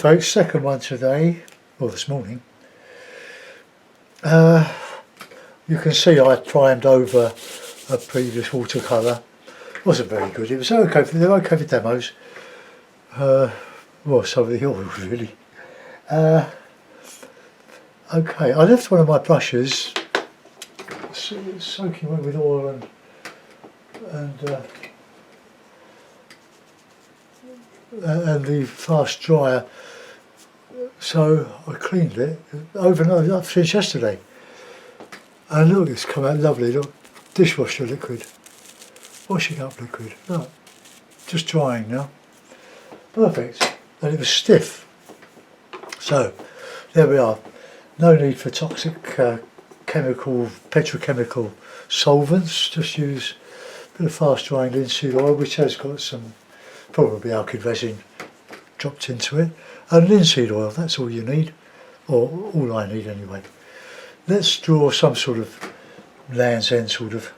folks, second one today, or this morning. You can see I primed over a previous watercolour. Wasn't very good. It was okay. They're okay for demos. Well, some of the oils really. Okay, I left one of my brushes soaking wet with oil and the fast dryer, so I cleaned it overnight since yesterday. And look, it's come out lovely. Look, dishwasher liquid, washing up liquid. Look, just drying now. Perfect. And it was stiff. So there we are. No need for toxic petrochemical solvents. Just use a bit of fast drying linseed oil, which has got some probably alkyd resin dropped into it, and linseed oil. That's all you need, or all I need anyway. Let's draw some sort of Land's End sort of,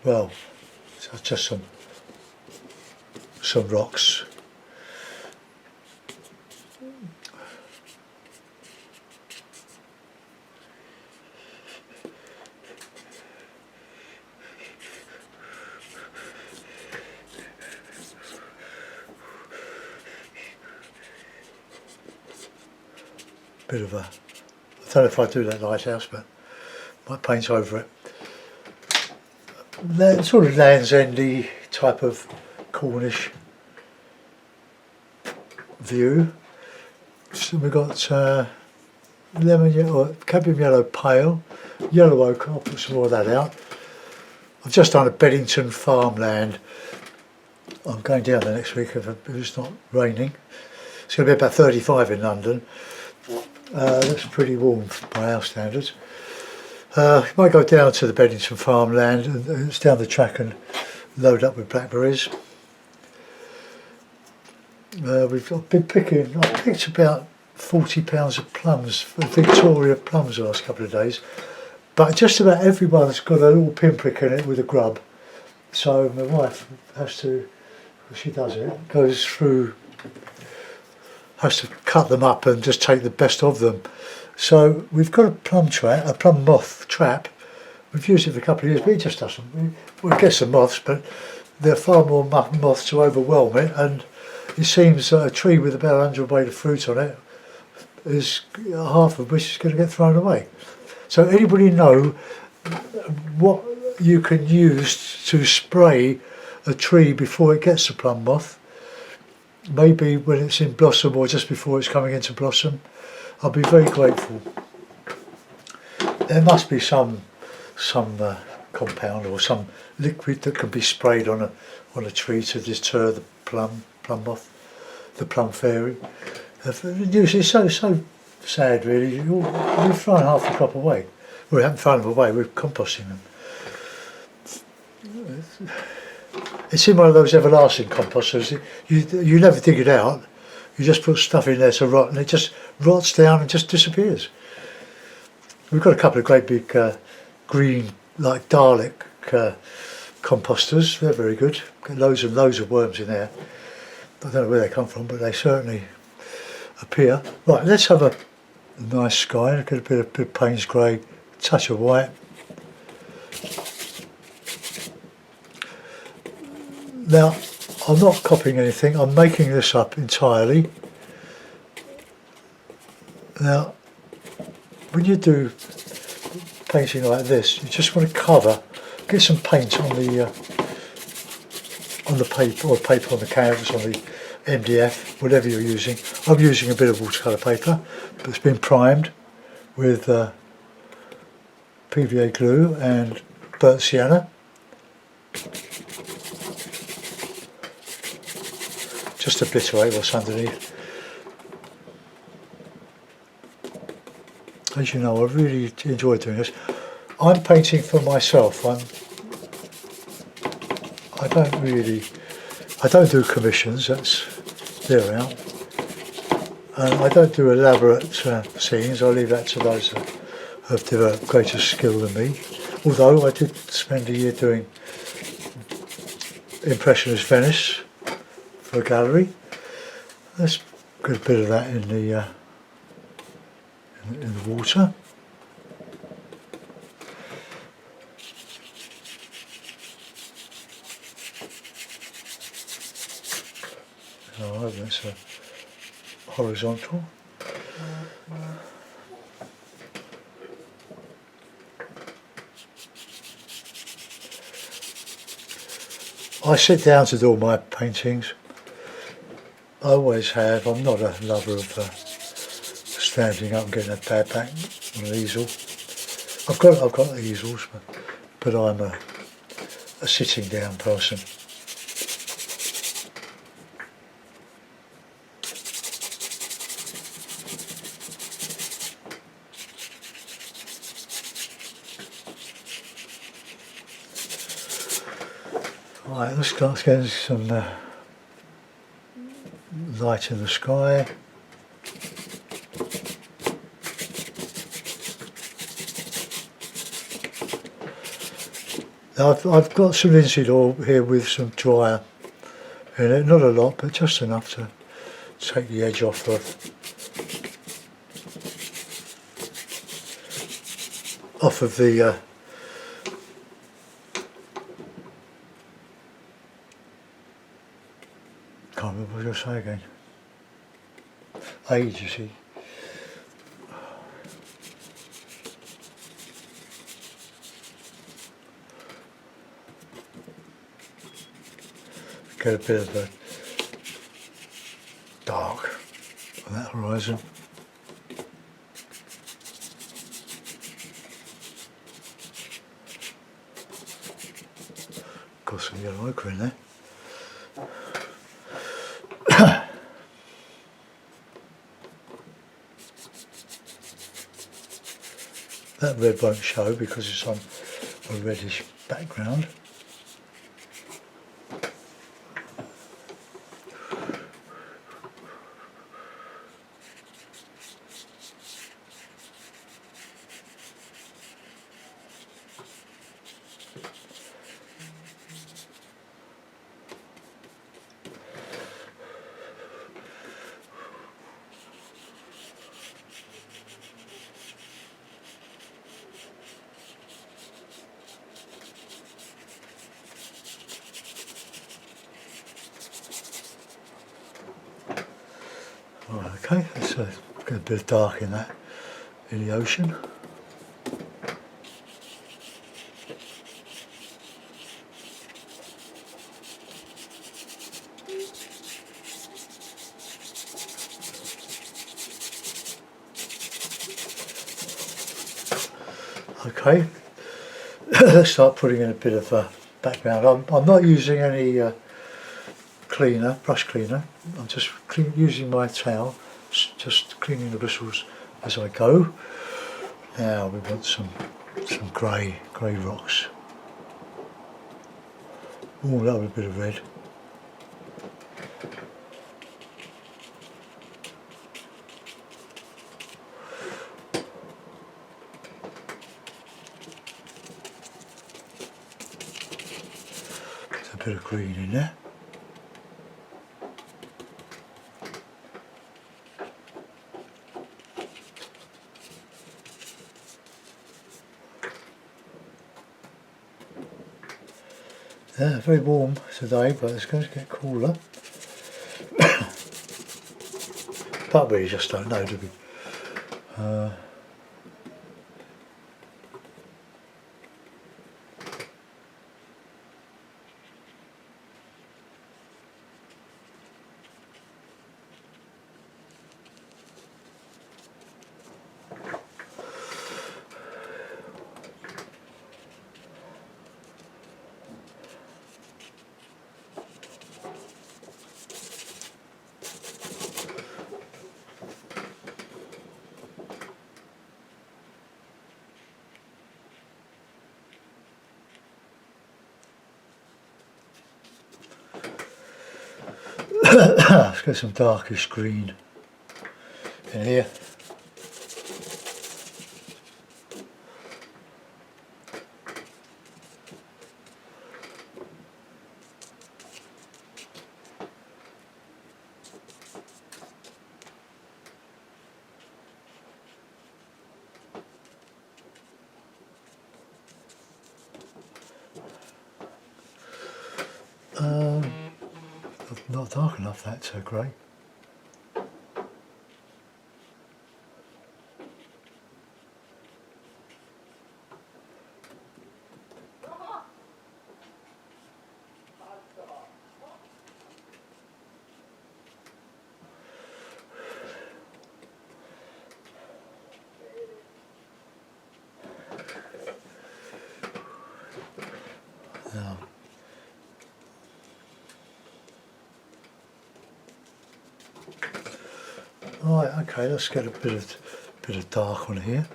well, just some rocks. Bit of a, I don't know if I do that lighthouse, but might paint over it. That sort of Land's Endy type of Cornish view. So we've got lemon yellow, cadmium yellow pale, yellow ochre. I'll put some more of that out. I've just done a Beddington farmland. I'm going down there next week if it's not raining. It's going to be about 35 in London. That's pretty warm by our standards. Might go down to the Beddington farmland, and it's down the track, and load up with blackberries. I've been picking, I picked about 40 pounds of plums, Victoria plums the last couple of days, but just about everyone's got a little pinprick in it with a grub. So my wife has to, she does it, goes through, has to cut them up and just take the best of them. So we've got a plum moth trap. We've used it for a couple of years, but it just doesn't. We'll get some moths, but there are far more moths to overwhelm it, and it seems a tree with about 100 weight of fruit on it is half of which is going to get thrown away. So anybody know what you can use to spray a tree before it gets the plum moth? Maybe when it's in blossom or just before it's coming into blossom. I'll be very grateful. There must be some compound or some liquid that can be sprayed on a tree to deter the plum moth, the plum fairy. It's so sad, really. We've thrown half the crop away. We haven't thrown them away. We're composting them. It's in one of those everlasting composters. You never dig it out. You just put stuff in there to rot, and it just rots down and just disappears. We've got a couple of great big green, like Dalek composters. They're very good. Got loads and loads of worms in there. I don't know where they come from, but they certainly appear. Right, let's have a nice sky. Get a bit of Payne's grey, touch of white. Now, I'm not copying anything, I'm making this up entirely. Now, when you do painting like this, you just want to get some paint on the paper, or paper on the canvas, on the MDF, whatever you're using. I'm using a bit of watercolour paper, but it's been primed with PVA glue and burnt sienna. Just obliterate what's underneath. As you know, I really enjoy doing this. I'm painting for myself. I don't do commissions, they're out. And I don't do elaborate scenes. I leave that to those that have developed greater skill than me. Although I did spend a year doing Impressionist Venice for a gallery. Let's Got a bit of that in the water. Oh, that's a horizontal. I sit down to do all my paintings. I always have. I'm not a lover of standing up and getting a bad back on an easel. I've got easels, but I'm a sitting down person. Right, let's start getting some light in the sky. I've got some linseed oil here with some dryer in it, not a lot, but just enough to take the edge off of the can't remember what I was going to say again. Age, you see. Get a bit of the dark on that horizon. Got some yellow ochre in there. That red won't show because it's on a reddish background. Right, okay, let's get a bit of dark in that, in the ocean. Okay, let's start putting in a bit of background. I'm not using any brush cleaner. I'm just using my towel, just cleaning the bristles as I go. Now we want some grey rocks. Oh, that was a bit of red. There's a bit of green in there. Yeah, very warm today, but it's going to get cooler. But we just don't know, do we? Let's get some darkish green in here. Not dark enough, that grey. Now, right, okay, let's get a bit of dark on here.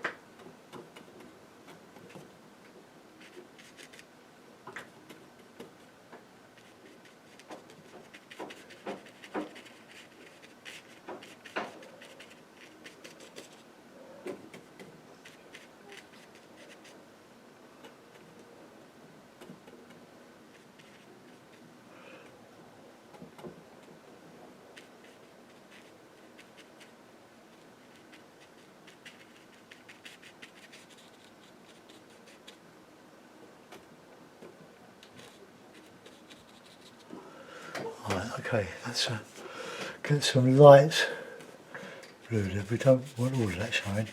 Right, okay, let's get some light blue there. We don't want all of that showing.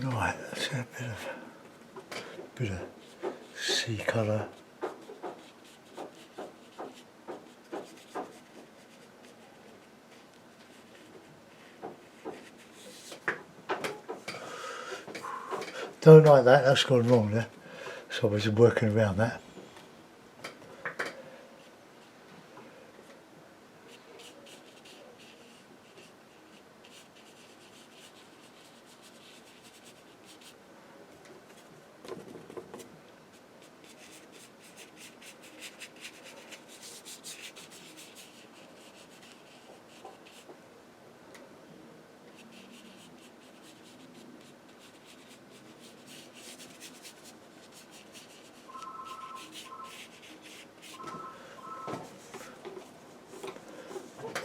Right, let's get a bit of sea colour. Don't like that, that's gone wrong there. So I was working around that.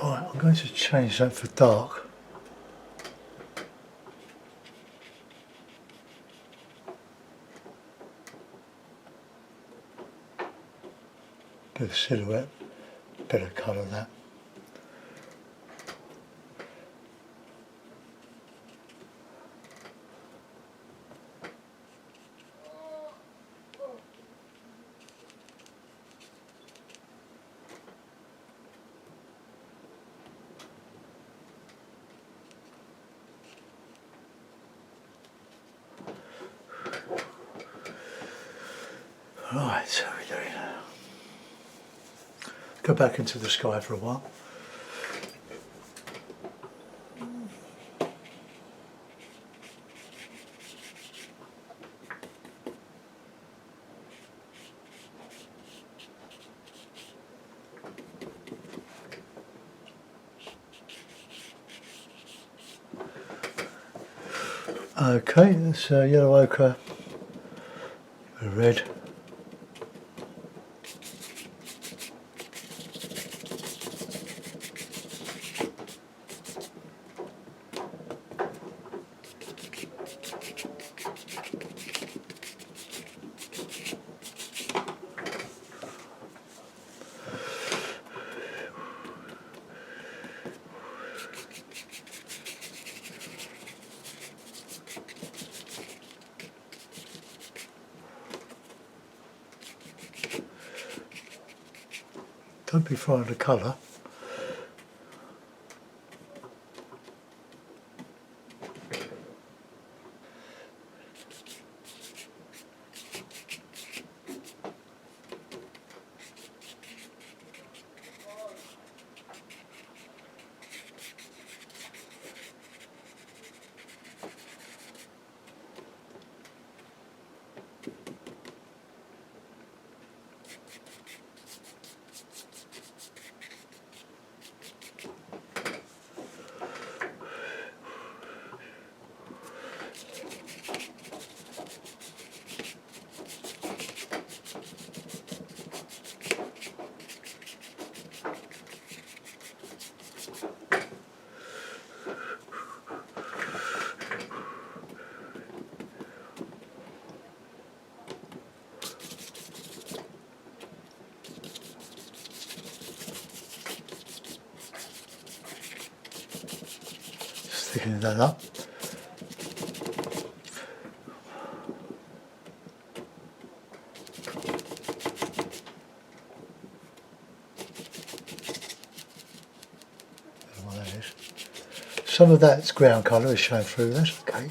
Right, I'm going to change that for dark. Bit of silhouette, bit of colour that. Right, so we're doing. Go back into the sky for a while. Okay, that's yellow ochre, red. Don't be frightened of colour. thickening that up. What that is. Some of that's ground colour is shown through, that's okay.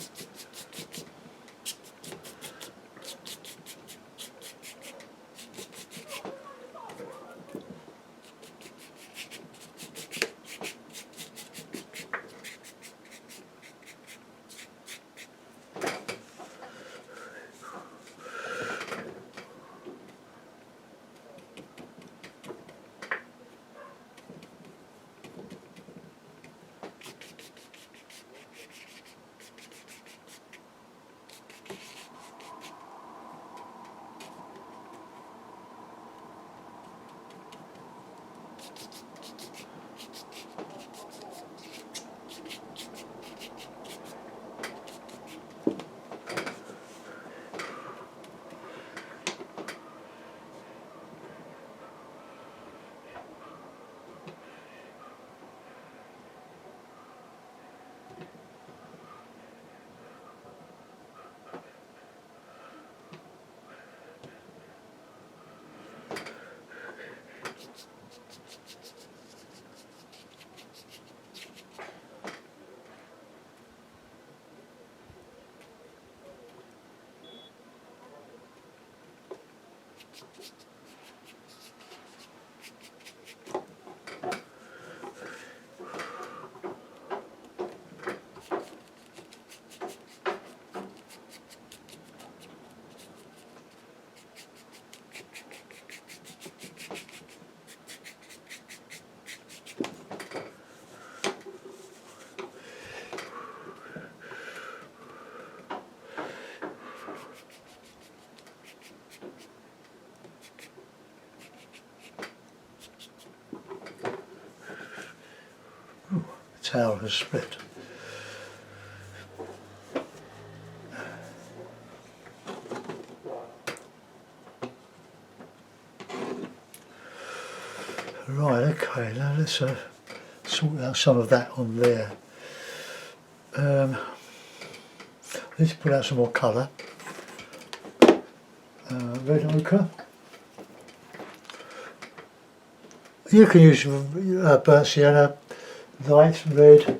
Tower has split. Right, okay, now let's sort out some of that on there. I need to put out some more colour. Red ochre. You can use burnt sienna, light red.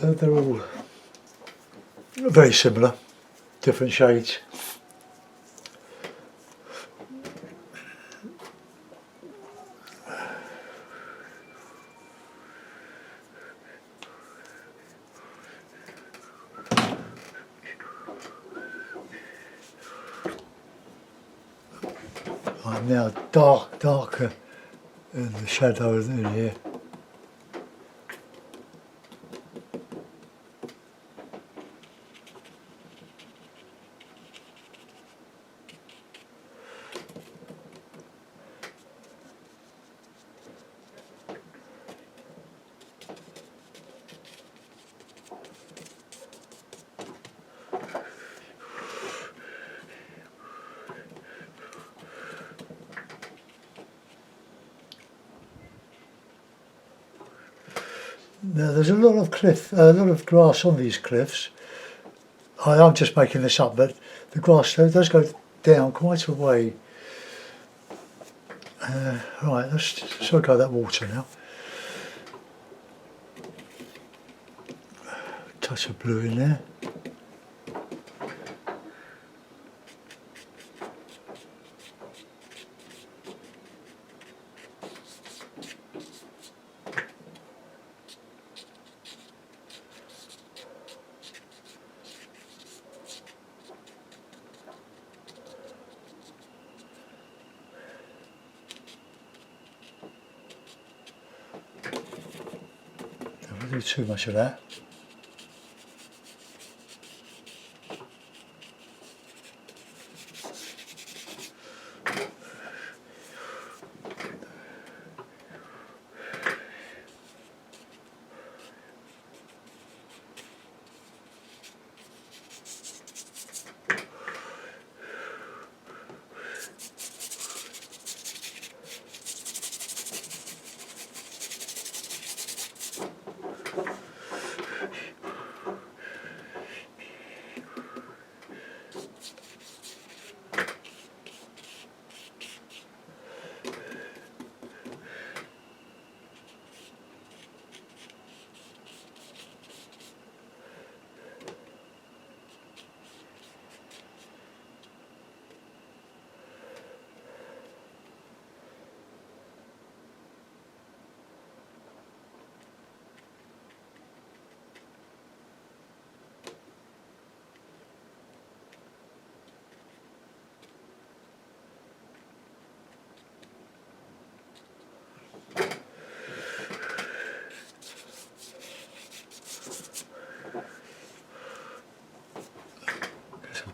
They're all very similar, different shades. I'm now darker in the shadow in here. Now there's a lot of grass on these cliffs. I'm just making this up, but the grass does go down quite a way. Right, let's sort out that water now. Touch of blue in there. Don't do too much of that.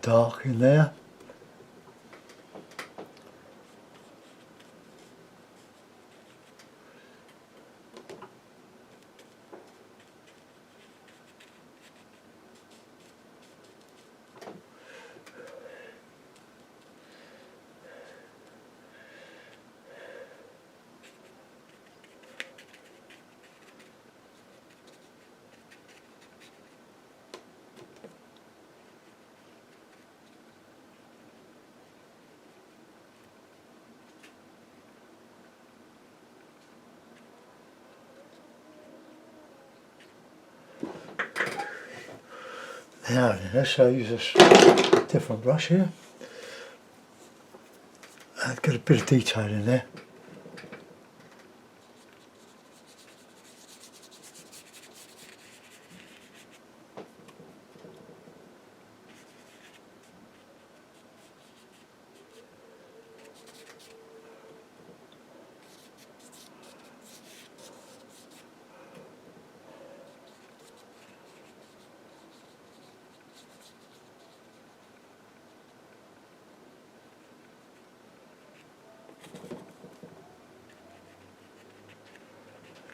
dark in there. Now then, let's use a different brush here. I've got a bit of detail in there.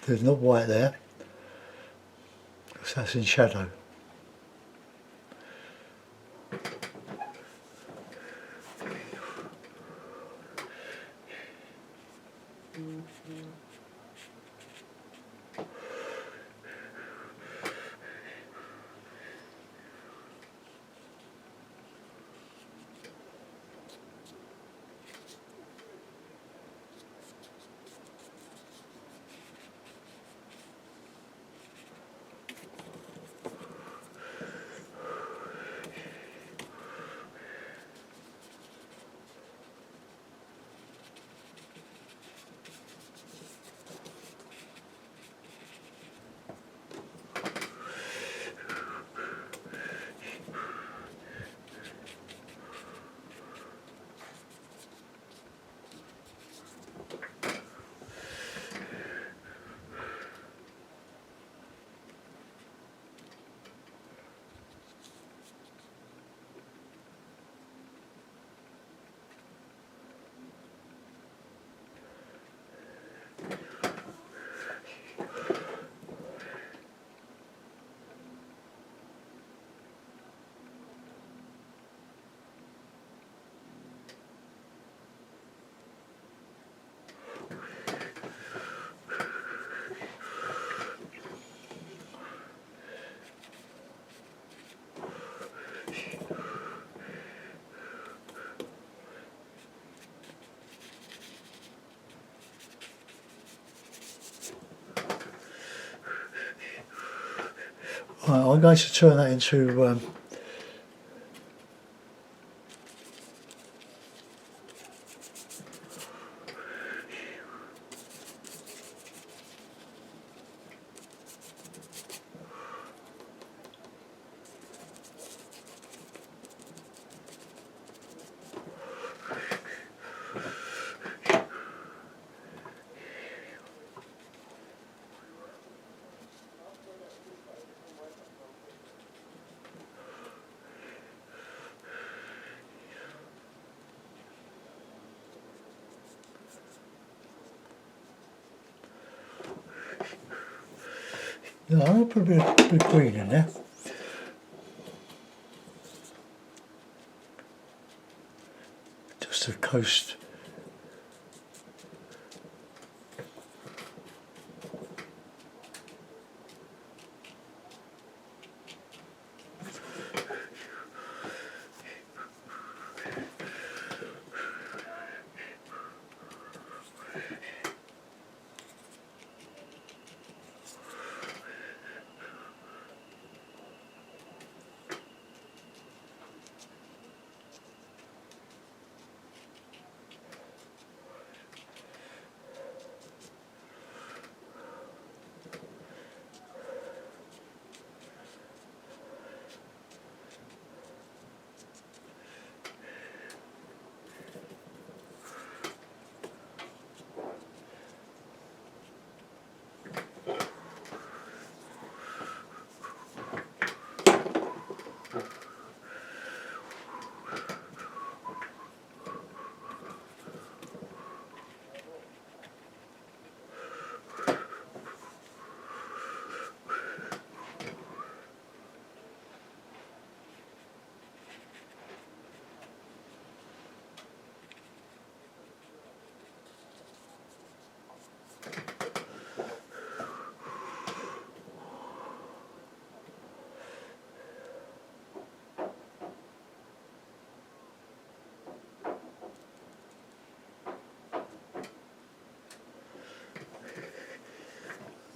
There's not white there, because that's in shadow. Right, I'm going to turn that into no, I'll put a bit of green in there. Just the coast.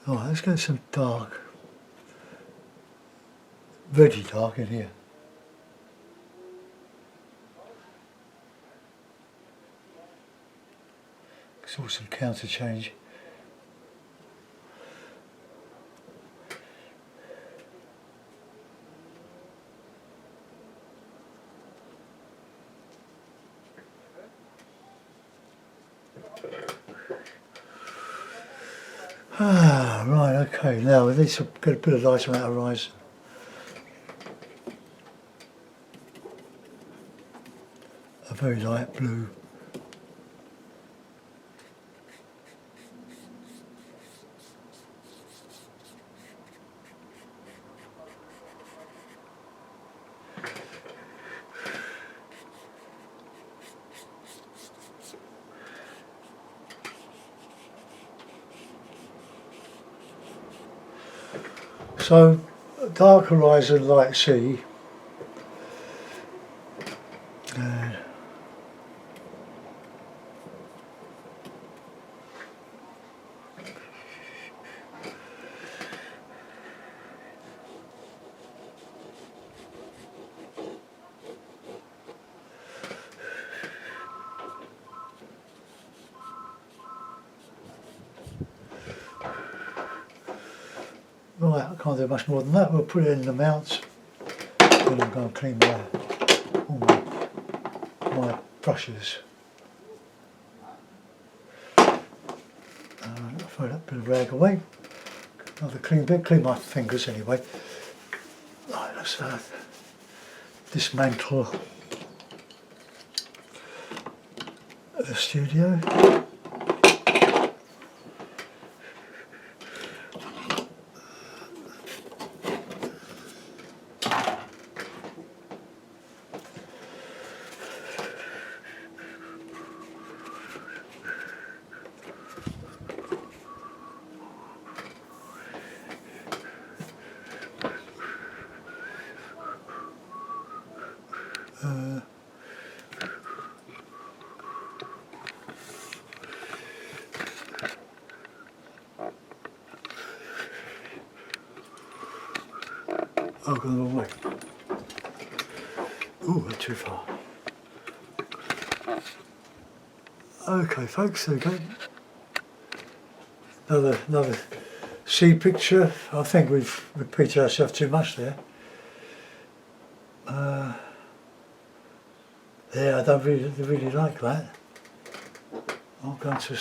Right, let's get some dark, reddy dark in here. It's all some counter change. Ah, right, okay, now we need to get a bit of light on that horizon. A very light blue. So, dark horizon, light sea. Right, I can't do much more than that. We'll put it in the mounts. Then I'm going to clean all my brushes. I'll throw that bit of rag away. Another clean bit, clean my fingers anyway. Right, let's dismantle the studio. Oh, gone the wrong way. Ooh, that's too far. Okay, folks, there we go. Another sea picture. I think we've repeated ourselves too much there. Yeah, I don't really like that. I'm going to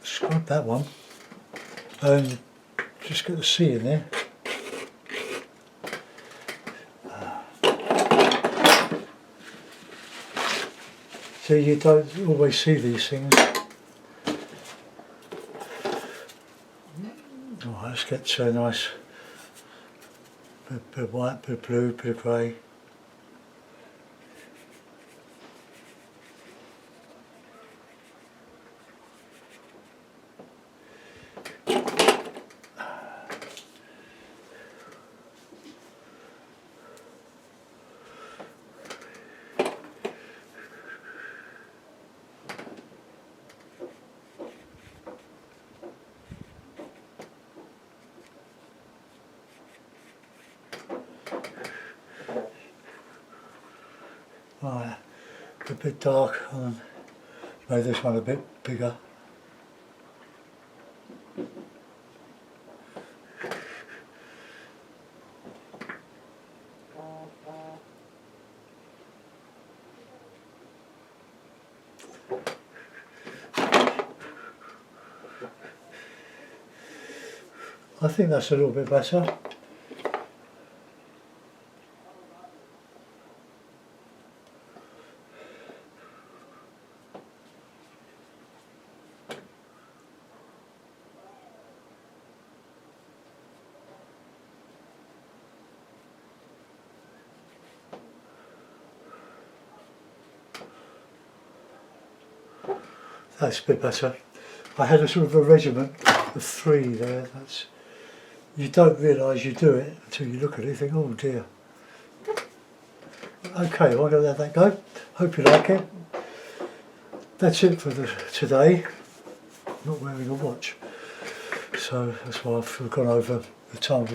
scrub that one and just get the sea in there. So you don't always see these things. Oh, let's get a nice bit of white, bit of blue, bit of grey. Right, a bit dark and made this one a bit bigger. I think that's a little bit better. That's a bit better. I had a sort of a regiment of 3 there. That's, you don't realise you do it until you look at it and think, oh dear. Okay, I'm going to let that go. Hope you like it. That's it for today. not wearing a watch, so that's why I've gone over the time.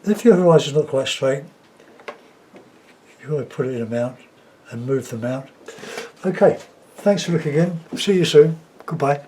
If your horizon's not quite straight, you've got to put it in a mount and move the mount. Okay, thanks for looking in. See you soon. Goodbye.